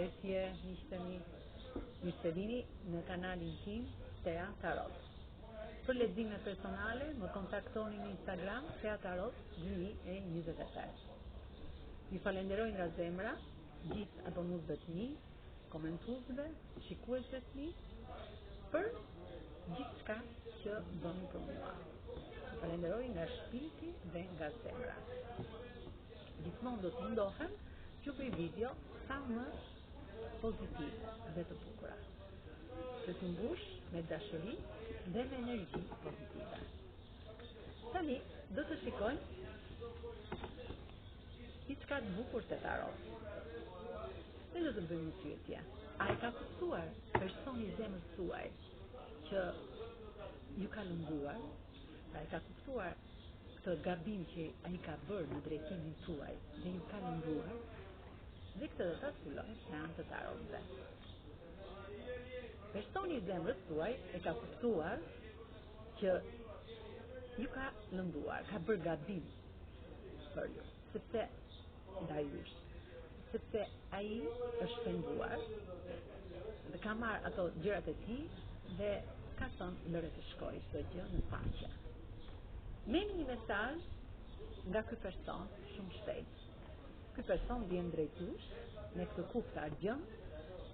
Përshëndetje, miqtemi. Mirë se vini në kanalin tim Tea Tarot. Për lexime personale, më kontaktoni në Instagram Tea Tarot 2023. Ju falenderoj nga zemra gjithë abonuesve të mi, komentuesve, shikuesve të mi për gjithçka që bëni për mua. Ju falenderoj nga shpirti dhe nga zemra. Gjithmonë do të mundohem që bëj video sa më pozitive dhe të bukura, që të mbush me dashuri dhe me energji pozitive. Tani do të shikojmë diçka të bukur te tarot. Ne do të bëjmë një pyetje. A e ka kuptuar personi i zemrës tuaj që ju ka lënduar? A e ka kuptuar këtë gabim që ai ka bërë në drejtimin tuaj dhe ju ka lënduar? Dhe këtë do ta zbulojmë me anë të tarotëve. Personi i zemrës tuaj e ka kuptuar që ju ka lënduar, ka bërë gabim për ju, sepse ndaj jush, sepse ai është penduar dhe ka marrë ato gjërat e tij dhe ka thënë lëre të shkojë çdo gjë në paqe. Merrni një mesazh nga ky person shumë shpejt. Ky person vjen drejt jush me këtë kupë të argjën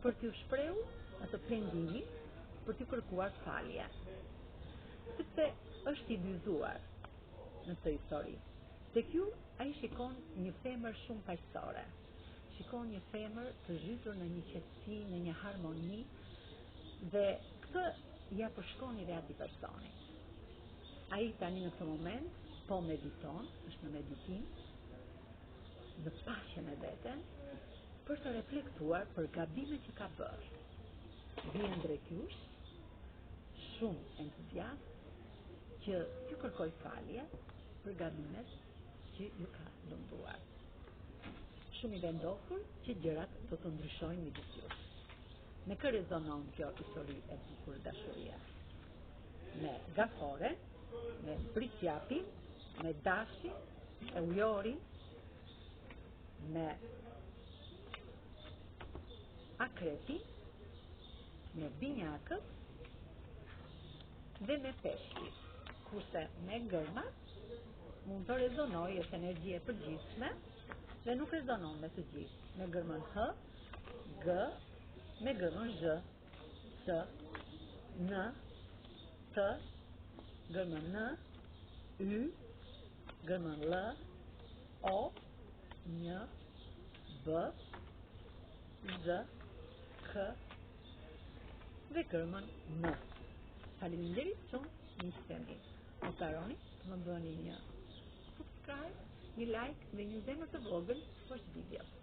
për t'ju shprehur atë pendimin, për t'ju kërkuar falje. Sepse është i dyzuar në këtë histori. Tek ju ai shikon një femër shumë paqësore. Shikon një femër të zhytur në një qetësi, në një harmoni dhe këtë ja përshkoni dhe atij personi. Ai tani në këtë moment po mediton, është në meditim, në paqe me veten, për të reflektuar për gabimet që ka bërë. Vjen drejt jush, shumë entuziast, që ju kërkoj falje për gabimet që ju ka lënduar. Shumë i vendosur që gjërat do të ndryshojnë midis jush. Me kë rezonon kjo histori e bukur dashurie? Me gafore, me pritjapin, me dashin, e ujorin, me akrepin, me binjakët dhe me peshqit. Kurse me gërmat mund të rezonoj është energji e përgjithshme dhe nuk rezonon me të gjithë. Me gërmën H, G, me gërmën Zh, C, N, T, gërmën N, Y, gërmën L, O, Një, B, Z, K dhe gërmën M. Faleminderit shumë, miqtemi. Mos harroni të më bëni një subscribe, një like dhe një zemër të vogël për video.